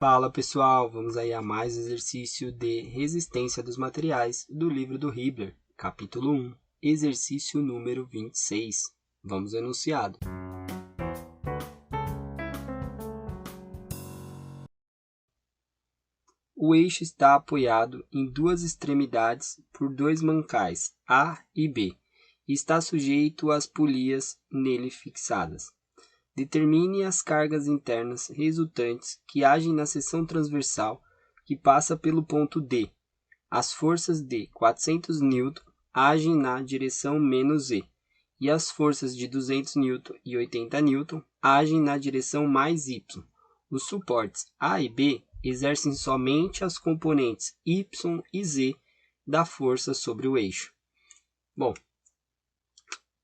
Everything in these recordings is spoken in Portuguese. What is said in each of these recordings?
Fala pessoal, vamos aí a mais exercício de resistência dos materiais do livro do Hibbeler, capítulo 1, exercício número 26. Vamos ao enunciado. O eixo está apoiado em duas extremidades por dois mancais, A e B, e está sujeito às polias nele fixadas. Determine as cargas internas resultantes que agem na seção transversal que passa pelo ponto D. As forças de 400 N agem na direção menos E, e as forças de 200 N e 80 N agem na direção mais Y. Os suportes A e B exercem somente as componentes Y e Z da força sobre o eixo. Bom,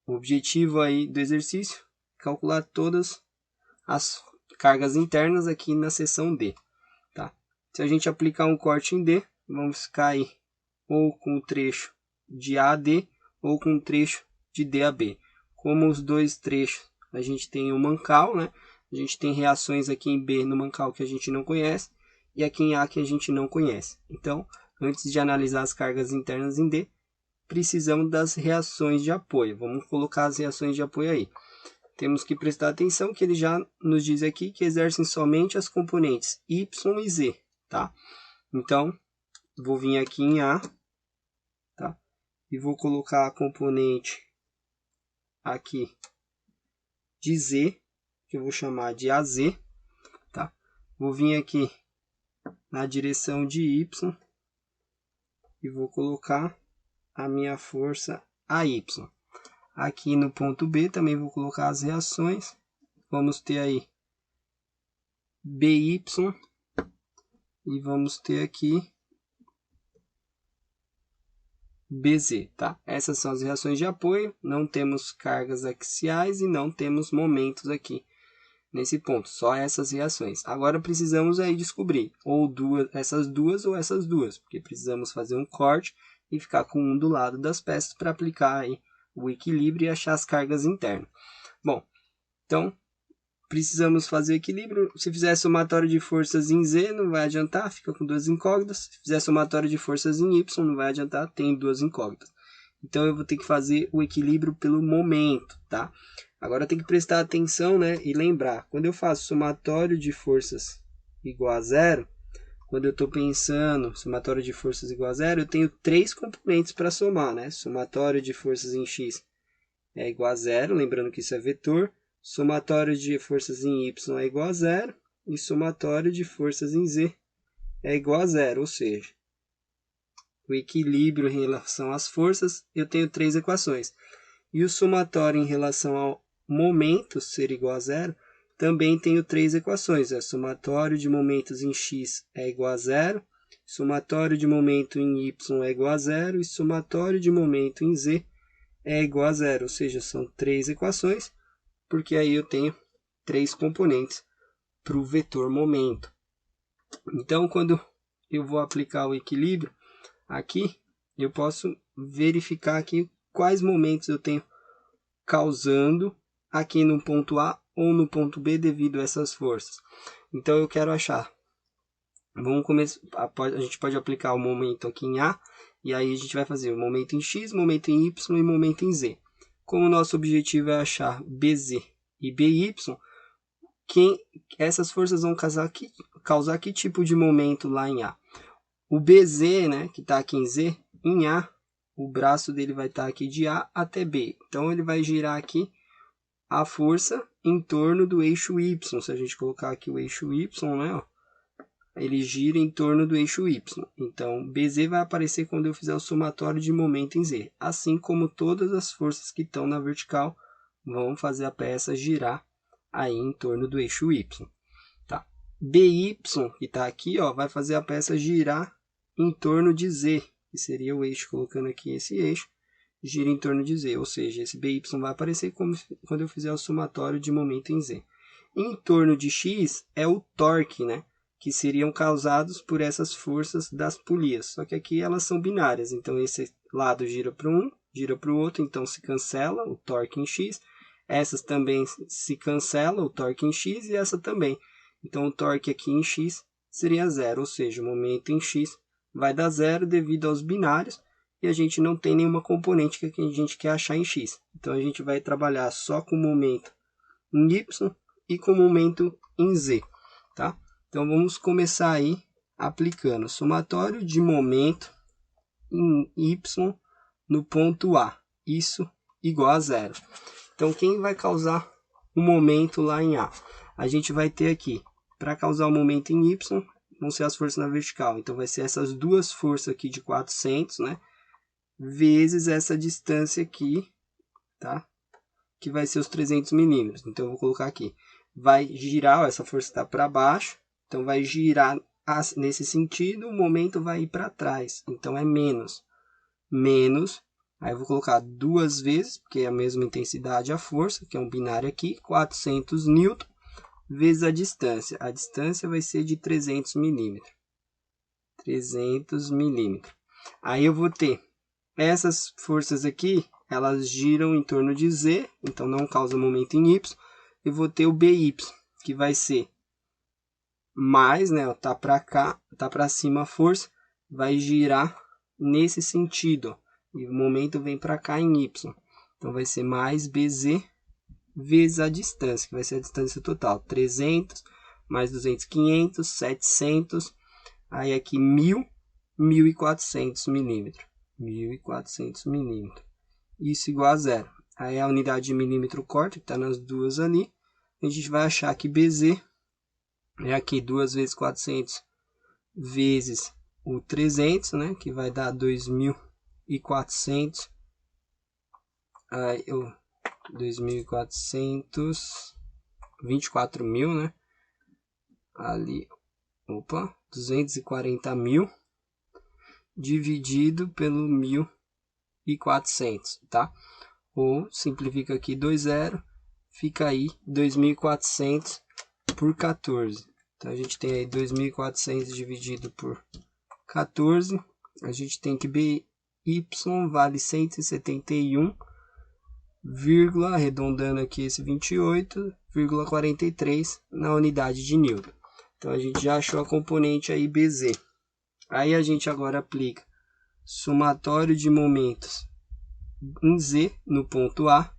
o objetivo aí do exercício é calcular todas as cargas internas aqui na seção D. Tá? Se a gente aplicar um corte em D, vamos ficar aí ou com o trecho de A a D ou com o trecho de D a B. Como os dois trechos a gente tem o mancal, né? A gente tem reações aqui em B no mancal que a gente não conhece e aqui em A que a gente não conhece. Então, antes de analisar as cargas internas em D, precisamos das reações de apoio. Vamos colocar as reações de apoio aí. Temos que prestar atenção que ele já nos diz aqui que exercem somente as componentes Y e Z, tá? Então, vou vir aqui em A, tá? E vou colocar a componente aqui de Z, que eu vou chamar de AZ, tá? Vou vir aqui na direção de Y e vou colocar a minha força AY. Aqui no ponto B também vou colocar as reações. Vamos ter aí BY e vamos ter aqui BZ, tá? Essas são as reações de apoio. Não temos cargas axiais e não temos momentos aqui nesse ponto. Só essas reações. Agora precisamos aí descobrir ou essas duas, porque precisamos fazer um corte e ficar com um do lado das peças para aplicar aí o equilíbrio e achar as cargas internas. Bom, então precisamos fazer equilíbrio. Se fizer somatório de forças em Z, não vai adiantar, fica com duas incógnitas. Se fizer somatório de forças em Y, não vai adiantar, tem duas incógnitas. Então eu vou ter que fazer o equilíbrio pelo momento, tá? Agora tem que prestar atenção, né, e lembrar, quando eu faço somatório de forças igual a zero, quando eu estou pensando somatório de forças igual a zero, eu tenho três componentes para somar, né? Somatório de forças em x é igual a zero, lembrando que isso é vetor. Somatório de forças em y é igual a zero. E somatório de forças em z é igual a zero, ou seja, o equilíbrio em relação às forças, eu tenho três equações. E o somatório em relação ao momento ser igual a zero, também tenho três equações. O somatório de momentos em x é igual a zero, somatório de momento em y é igual a zero e somatório de momento em z é igual a zero. Ou seja, são três equações, porque aí eu tenho três componentes para o vetor momento. Então, quando eu vou aplicar o equilíbrio aqui, eu posso verificar aqui quais momentos eu tenho causando aqui no ponto A ou no ponto B devido a essas forças. Então eu quero achar. Vamos começar. A gente pode aplicar o momento aqui em A e aí a gente vai fazer o momento em X, momento em Y e momento em Z. Como o nosso objetivo é achar BZ e BY, essas forças vão causar que tipo de momento lá em A? O BZ, né, que está aqui em Z, em A, o braço dele vai estar aqui de A até B. Então ele vai girar aqui a força em torno do eixo Y. Se a gente colocar aqui o eixo Y, né, ó, ele gira em torno do eixo Y. Então, BZ vai aparecer quando eu fizer o somatório de momento em Z. Assim como todas as forças que estão na vertical vão fazer a peça girar aí em torno do eixo Y. Tá? BY, que está aqui, ó, vai fazer a peça girar em torno de Z, que seria o eixo, colocando aqui esse eixo, gira em torno de Z, ou seja, esse BY vai aparecer quando eu fizer o somatório de momento em Z. Em torno de X é o torque, né, que seriam causados por essas forças das polias, só que aqui elas são binárias, então esse lado gira para um, gira para o outro, então se cancela o torque em X, essas também se cancela o torque em X e essa também. Então o torque aqui em X seria 0, ou seja, o momento em x vai dar 0 devido aos binários, e a gente não tem nenhuma componente que a gente quer achar em x. Então, a gente vai trabalhar só com o momento em y e com o momento em z, tá? Então, vamos começar aí aplicando somatório de momento em y no ponto A. Isso igual a 0. Então, quem vai causar o momento lá em A? A gente vai ter aqui, para causar o momento em y, vão ser as forças na vertical. Então, vai ser essas duas forças aqui de 400, né? Vezes essa distância aqui, tá? Que vai ser os 300 milímetros. Então, eu vou colocar aqui. Vai girar, ó, essa força está para baixo. Então, vai girar nesse sentido, o momento vai ir para trás. Então, é menos. Menos, aí eu vou colocar duas vezes, porque é a mesma intensidade a força, que é um binário aqui, 400 newton, vezes a distância. A distância vai ser de 300 milímetros. 300 milímetros. Aí eu vou ter essas forças aqui, elas giram em torno de z, então não causa momento em y. Eu vou ter o BY, que vai ser mais, né, tá para cá, tá para cima a força, vai girar nesse sentido, e o momento vem para cá em y. Então, vai ser mais BZ vezes a distância, que vai ser a distância total. 300, mais 200, 500, 700, aí aqui 1.000, 1.400 milímetros. 1.400 milímetros. Isso igual a 0. Aí a unidade de milímetro corta, que está nas duas ali. A gente vai achar que BZ é aqui 2 vezes 400 vezes o 300, né, que vai dar 2.400. Aí, 2.400, 24.000, né? Ali, 240.000 dividido pelo 1.400, tá? Ou simplifica aqui 2,0, fica aí 2.400 por 14. Então, a gente tem aí 2.400 dividido por 14. A gente tem que BY vale 171, arredondando aqui esse 28,43 na unidade de Newton. Então, a gente já achou a componente aí BZ. Aí, a gente agora aplica somatório de momentos em Z no ponto A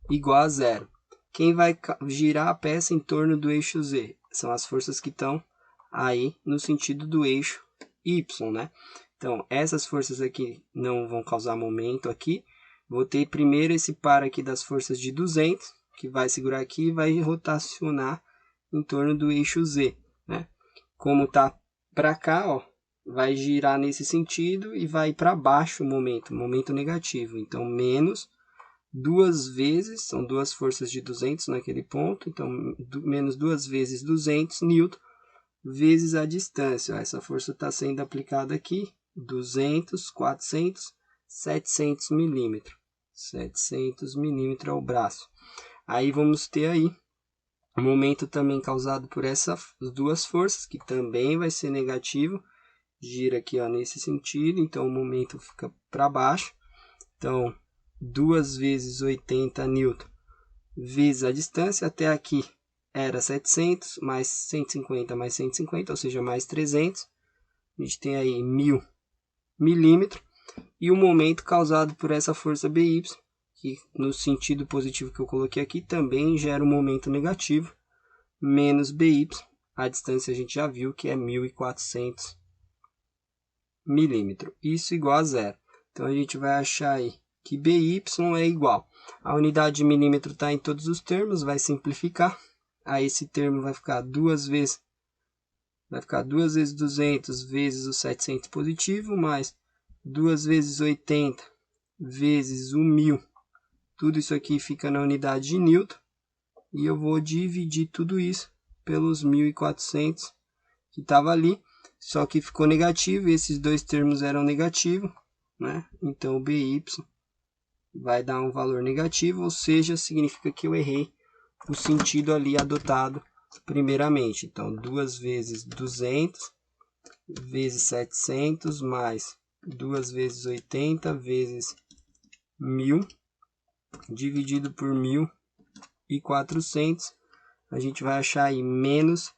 igual a 0. Quem vai girar a peça em torno do eixo Z? São as forças que estão aí no sentido do eixo Y, né? Então, essas forças aqui não vão causar momento aqui. Vou ter primeiro esse par aqui das forças de 200, que vai segurar aqui e vai rotacionar em torno do eixo Z, né? Como tá para cá, ó, vai girar nesse sentido e vai para baixo o momento negativo. Então, menos duas vezes, são duas forças de 200 naquele ponto, então menos 2 vezes 200 newton, vezes a distância. Ó, essa força está sendo aplicada aqui, 200, 400, 700 milímetros. 700 milímetros é o braço. Aí vamos ter aí o momento também causado por essas duas forças, que também vai ser negativo. Gira aqui, ó, nesse sentido, então o momento fica para baixo. Então, 2 vezes 80 newton vezes a distância, até aqui era 700, mais 150 mais 150, ou seja, mais 300. A gente tem aí 1.000 milímetros. E o momento causado por essa força BY, que no sentido positivo que eu coloquei aqui, também gera um momento negativo, menos BY. A distância a gente já viu que é 1.400 milímetros. Isso igual a 0. Então, a gente vai achar aí que BY é igual. A unidade de milímetro está em todos os termos, vai simplificar. Aí esse termo vai ficar 2 vezes 200 vezes o 700 positivo, mais 2 vezes 80 vezes o 1.000. Tudo isso aqui fica na unidade de Newton. E eu vou dividir tudo isso pelos 1.400 que estava ali. Só que ficou negativo, e esses dois termos eram negativos, né? Então, o BY vai dar um valor negativo, ou seja, significa que eu errei o sentido ali adotado primeiramente. Então, 2 vezes 200 vezes 700 mais 2 vezes 80 vezes 1.000 dividido por 1.400. A gente vai achar aí menos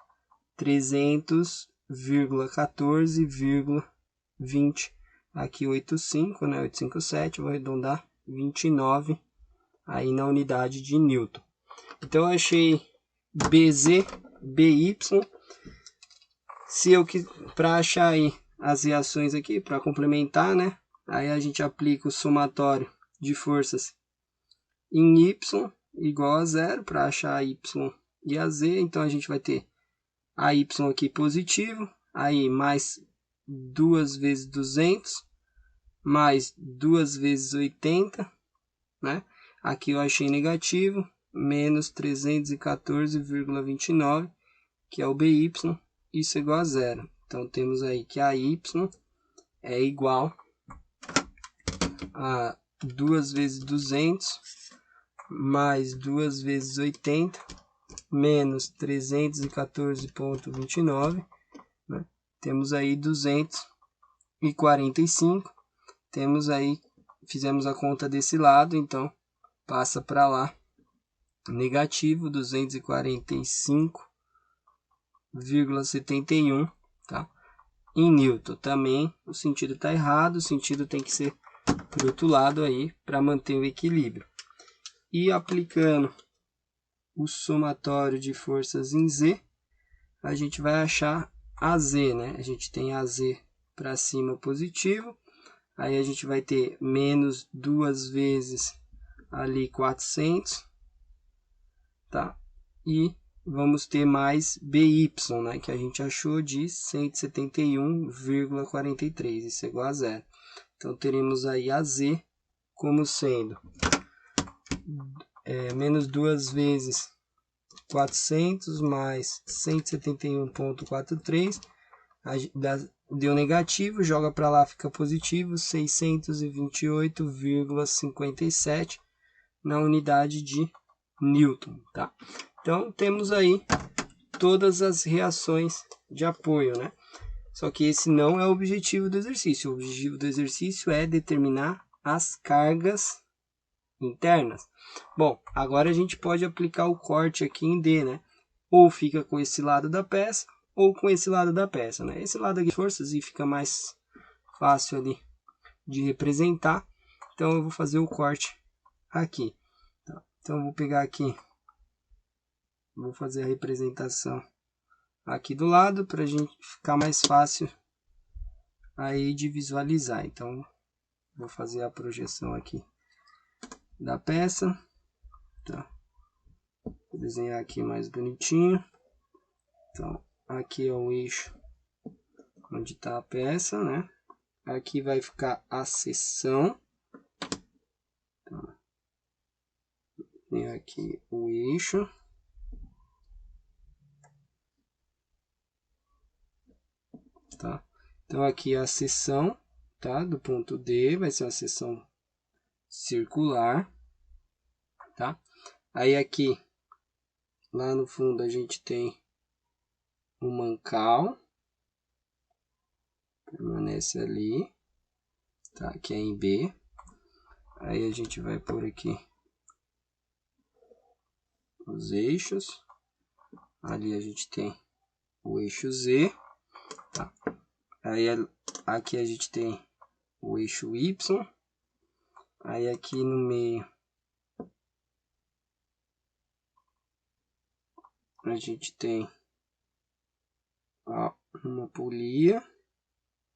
300 14,20, aqui 85, né, 857, vou arredondar 29 aí na unidade de Newton. Então eu achei BZ, BY. Se eu para achar aí as reações aqui, para complementar, né, aí a gente aplica o somatório de forças em Y igual a zero para achar a Y e a Z. Então a gente vai ter a Y aqui positivo, aí mais 2 vezes 200, mais 2 vezes 80, né? Aqui eu achei negativo, menos 314,29, que é o BY, isso é igual a zero. Então temos aí que a Y é igual a 2 vezes 200, mais 2 vezes 80, menos 314,29, né? Temos aí 245. Temos aí, fizemos a conta desse lado, então passa para lá, negativo 245,71, tá? Em Newton também o sentido está errado, o sentido tem que ser para o outro lado aí, para manter o equilíbrio. E aplicando o somatório de forças em Z, a gente vai achar a Z, né? A gente tem a Z para cima positivo, aí a gente vai ter menos 2 vezes ali 400, tá? E vamos ter mais BY, né? Que a gente achou de 171,43, isso é igual a zero. Então teremos aí a Z como sendo menos 2 vezes 400 mais 171,43, deu negativo, joga para lá, fica positivo, 628,57 na unidade de Newton, tá? Então temos aí todas as reações de apoio, né? Só que esse não é o objetivo do exercício. O objetivo do exercício é determinar as cargas internas. Bom, agora a gente pode aplicar o corte aqui em D, né? Ou fica com esse lado da peça, ou com esse lado da peça, né? Esse lado aqui de forças e fica mais fácil ali de representar. Então eu vou fazer o corte aqui. Tá? Então eu vou pegar aqui, vou fazer a representação aqui do lado para a gente ficar mais fácil aí de visualizar. Então vou fazer a projeção aqui da peça, tá? Vou desenhar aqui mais bonitinho. Então aqui é o eixo onde está a peça, né? Aqui vai ficar a seção. Então, tem aqui o eixo. Tá? Então aqui é a seção, tá? Do ponto D, vai ser uma seção circular, tá? Aí aqui, lá no fundo, a gente tem o mancal, permanece ali, tá? Que é em B. Aí a gente vai por aqui os eixos. Ali a gente tem o eixo Z, tá? Aí aqui a gente tem o eixo Y. Aí aqui no meio a gente tem uma polia. Vou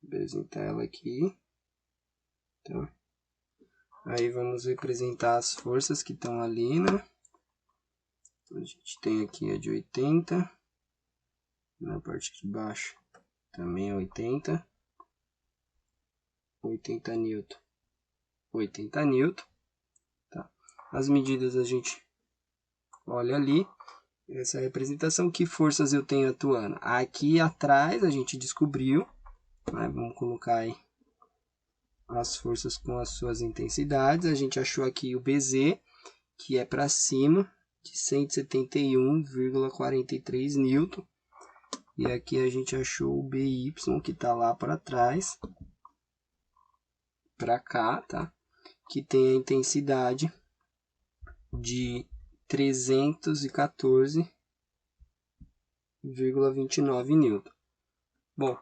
apresentar ela aqui. Então, aí vamos representar as forças que estão ali, né? A gente tem aqui a de 80. Na parte de baixo também é 80. 80 newton. 80 newton. Tá? As medidas a gente olha ali. Essa é a representação. Que forças eu tenho atuando? Aqui atrás a gente descobriu. Né? Vamos colocar aí as forças com as suas intensidades. A gente achou aqui o BZ, que é para cima, de 171,43 newton. E aqui a gente achou o BY, que está lá para trás, para cá, tá? Que tem a intensidade de 314,29 newton. Bom,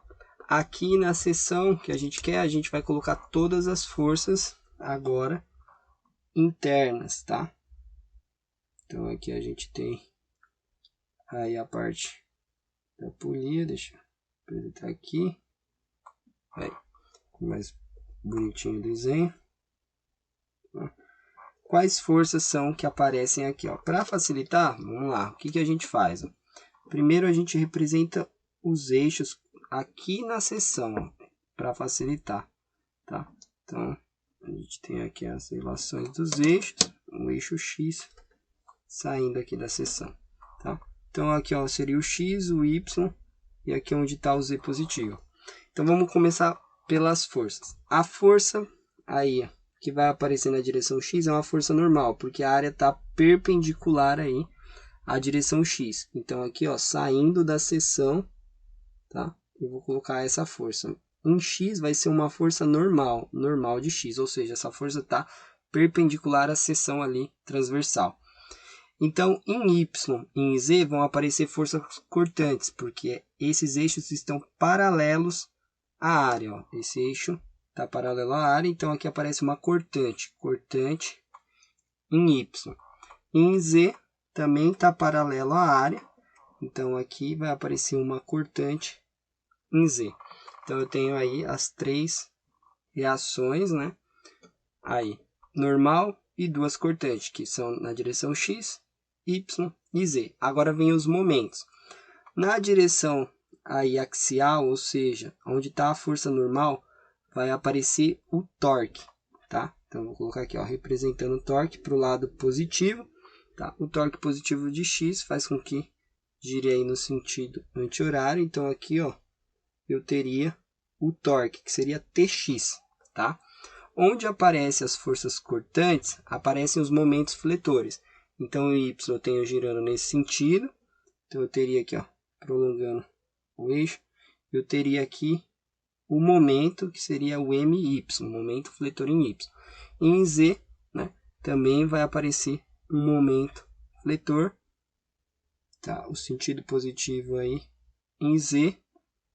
aqui na seção que a gente quer, a gente vai colocar todas as forças agora internas, tá? Então aqui a gente tem aí a parte da polia, deixa eu apresentar aqui. Aí, mais bonitinho o desenho. Quais forças são que aparecem aqui? Para facilitar, vamos lá, o que a gente faz? Primeiro a gente representa os eixos aqui na seção, para facilitar, tá? Então, a gente tem aqui as relações dos eixos, o eixo X saindo aqui da seção, tá? Então, aqui ó, seria o X, o Y, e aqui onde está o Z positivo. Então, vamos começar pelas forças. A força aí que vai aparecer na direção X é uma força normal, porque a área está perpendicular aí à direção X. Então, aqui ó, saindo da seção, tá? Eu vou colocar essa força. Em X vai ser uma força normal, normal de X, ou seja, essa força está perpendicular à seção ali transversal. Então, em Y e em Z vão aparecer forças cortantes, porque esses eixos estão paralelos à área. Ó. Esse eixo está paralelo à área, então aqui aparece uma cortante, cortante em Y. Em Z também está paralelo à área, então aqui vai aparecer uma cortante em Z. Então eu tenho aí as três reações, né? Aí, normal e duas cortantes, que são na direção X, Y e Z. Agora vem os momentos. Na direção aí axial, ou seja, onde está a força normal, vai aparecer o torque, tá? Então vou colocar aqui, ó, representando o torque para o lado positivo, tá? O torque positivo de X faz com que gire aí no sentido anti-horário. Então aqui, ó, eu teria o torque, que seria Tx, tá? Onde aparecem as forças cortantes, aparecem os momentos fletores. Então, o Y eu tenho girando nesse sentido. Então, eu teria aqui, ó, prolongando o eixo. Eu teria aqui o momento, que seria o MY, momento fletor em Y. E em Z, né, também vai aparecer um momento fletor. Tá, o sentido positivo aí em Z.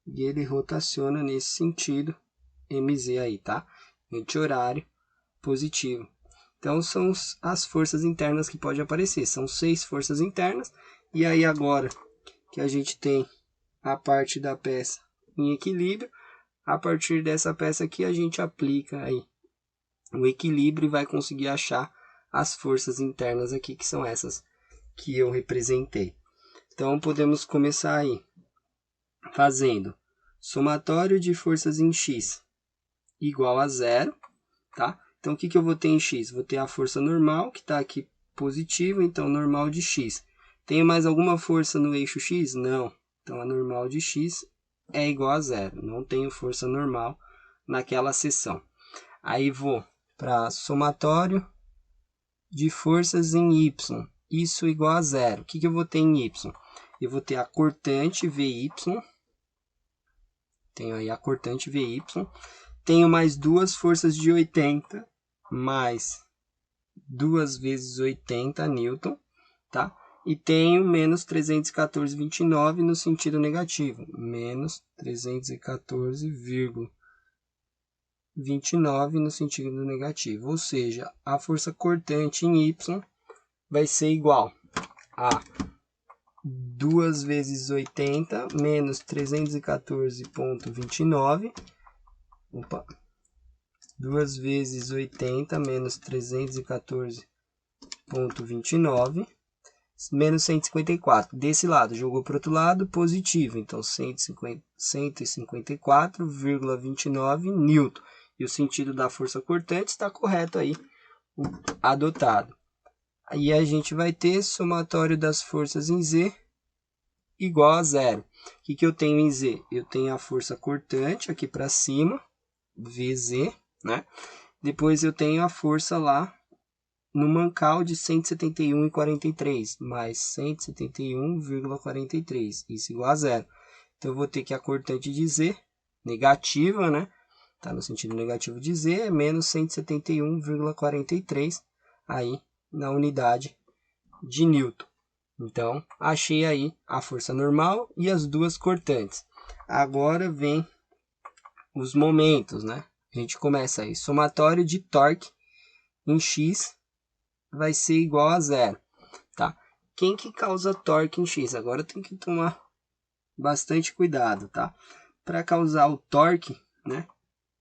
E ele rotaciona nesse sentido, MZ aí, tá? Anti-horário positivo. Então, são as forças internas que podem aparecer. São 6 forças internas. E aí, agora que a gente tem a parte da peça em equilíbrio, a partir dessa peça aqui, a gente aplica aí o equilíbrio e vai conseguir achar as forças internas aqui, que são essas que eu representei. Então, podemos começar aí fazendo somatório de forças em X igual a 0, tá? Então, o que eu vou ter em X? Vou ter a força normal, que está aqui positiva, então normal de X. Tenho mais alguma força no eixo X? Não. Então, a normal de X é igual a 0. Não tenho força normal naquela seção. Aí, vou para somatório de forças em Y. Isso igual a 0. O que eu vou ter em Y? Eu vou ter a cortante VY. Tenho aí a cortante VY. Tenho mais duas forças de 80, mais 2 vezes 80 Newton, tá? E tenho menos 314,29 no sentido negativo. Menos 314,29 no sentido negativo. Ou seja, a força cortante em Y vai ser igual a 2 vezes 80 menos 314,29. 2 vezes 80 menos 314,29 menos 154. Desse lado, jogou para o outro lado, positivo. Então, 154,29 newton. E o sentido da força cortante está correto aí, adotado. Aí a gente vai ter somatório das forças em Z igual a 0. O que eu tenho em Z? Eu tenho a força cortante aqui para cima, VZ, né? Depois eu tenho a força lá no mancal de 171,43, mais 171,43, isso igual a 0. Então, eu vou ter que a cortante de Z, negativa, né? Tá no sentido negativo de Z, é menos 171,43, aí na unidade de Newton. Então, achei aí a força normal e as duas cortantes. Agora vem os momentos, né? A gente começa aí, somatório de torque em X vai ser igual a zero, tá? Quem que causa torque em X? Agora tem que tomar bastante cuidado, tá? Para causar o torque, né?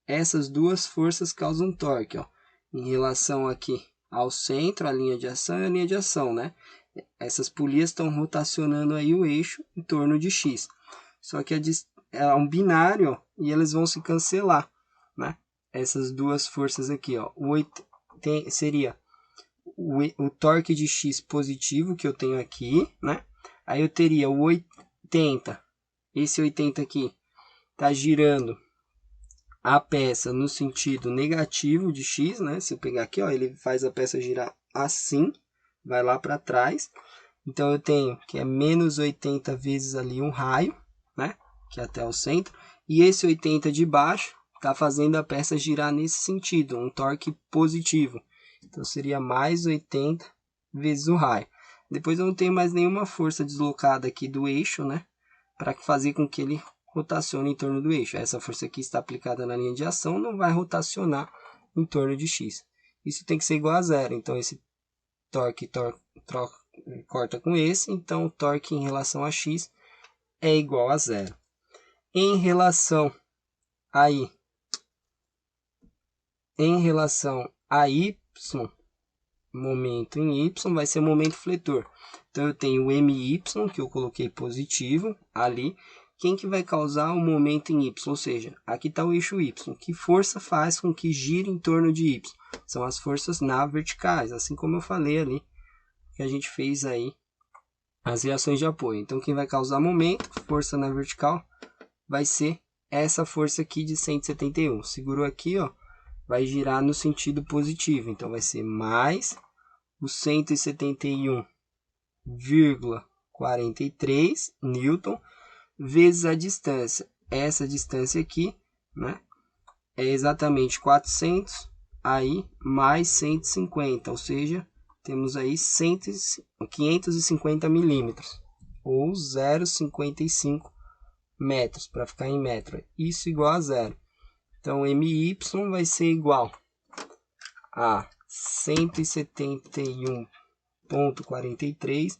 Essas duas forças causam torque, ó, em relação aqui ao centro, a linha de ação e a linha de ação, né? Essas polias estão rotacionando aí o eixo em torno de X. Só que é um binário, ó, e eles vão se cancelar, né? Essas duas forças aqui, ó, seria o torque de X positivo que eu tenho aqui, né? Aí eu teria o 80, esse 80 aqui tá girando a peça no sentido negativo de X, né? Se eu pegar aqui, ó, ele faz a peça girar assim, vai lá para trás. Então eu tenho que é menos 80 vezes ali um raio, né? Que é até o centro. E esse 80 de baixo está fazendo a peça girar nesse sentido, um torque positivo. Então seria mais 80 vezes o raio. Depois eu não tenho mais nenhuma força deslocada aqui do eixo, né? Para fazer com que ele rotacione em torno do eixo. Essa força aqui está aplicada na linha de ação, não vai rotacionar em torno de X. Isso tem que ser igual a zero. Então esse torque corta com esse, então o torque em relação a X é igual a zero. Em relação a Y, momento em Y vai ser momento fletor. Então eu tenho o MY, que eu coloquei positivo ali. Quem que vai causar o momento em Y? Ou seja, aqui está o eixo Y. Que força faz com que gire em torno de Y? São as forças na verticais, assim como eu falei ali, que a gente fez aí as reações de apoio. Então quem vai causar momento, força na vertical, vai ser essa força aqui de 171. Segurou aqui, ó, vai girar no sentido positivo. Então vai ser mais o 171,43 newton vezes a distância. Essa distância aqui, né, é exatamente 400 aí mais 150, ou seja, temos aí 550 milímetros, ou 0,55 metros, para ficar em metro. Isso igual a zero. Então, MY vai ser igual a 171,43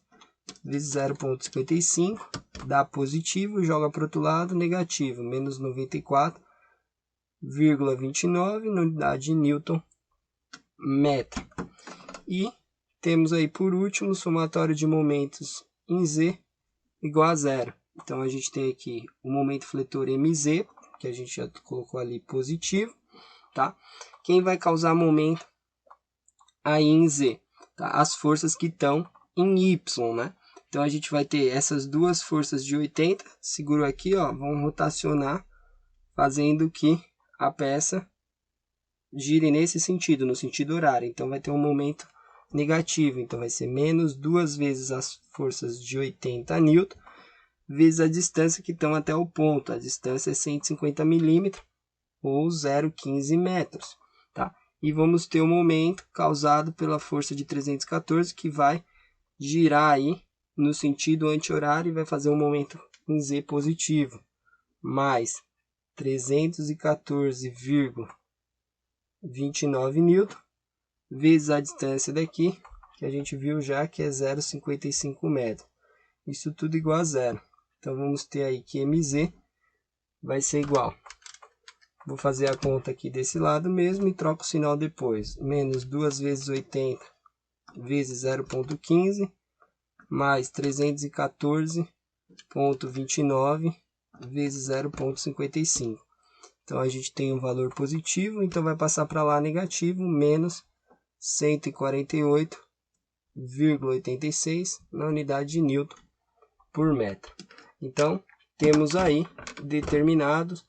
vezes 0,55, dá positivo, joga para o outro lado, negativo, menos 94,29 na unidade de Newton metro. E temos aí por último o somatório de momentos em Z igual a zero. Então a gente tem aqui o momento fletor MZ, que a gente já colocou ali positivo, tá? Quem vai causar momento aí em Z? Tá? As forças que estão em Y, né? Então a gente vai ter essas duas forças de 80, seguro aqui, ó, vão rotacionar, fazendo que a peça gire nesse sentido, no sentido horário. Então vai ter um momento negativo, então vai ser menos duas vezes as forças de 80 newton, vezes a distância que estão até o ponto. A distância é 150 milímetros, ou 0,15 metros, tá? E vamos ter o momento causado pela força de 314, que vai girar aí no sentido anti-horário e vai fazer um momento em Z positivo, mais 314,29 newton, vezes a distância daqui, que a gente viu já que é 0,55 metros. Isso tudo igual a zero. Então vamos ter aí que MZ vai ser igual. Vou fazer a conta aqui desse lado mesmo e troco o sinal depois. Menos 2 vezes 80 vezes 0,15 mais 314,29 vezes 0,55. Então a gente tem um valor positivo, então vai passar para lá negativo, menos 148,86 na unidade de Newton por metro. Então temos aí determinados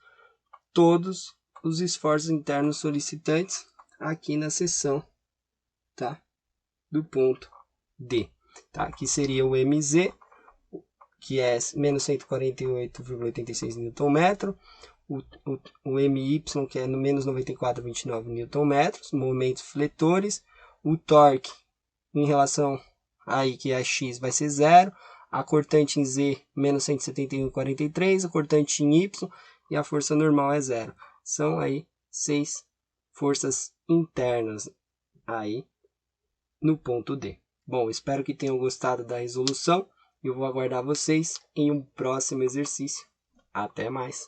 todos os esforços internos solicitantes aqui na seção, tá, do ponto D. Tá? Aqui seria o MZ, que é menos 148,86 Nm, o MY, que é no menos 94,29 Nm, momentos fletores, o torque em relação aí que é X vai ser zero, a cortante em Z, menos 171,43, a cortante em Y e a força normal é 0. São aí 6 forças internas aí no ponto D. Bom, espero que tenham gostado da resolução. Eu vou aguardar vocês em um próximo exercício. Até mais!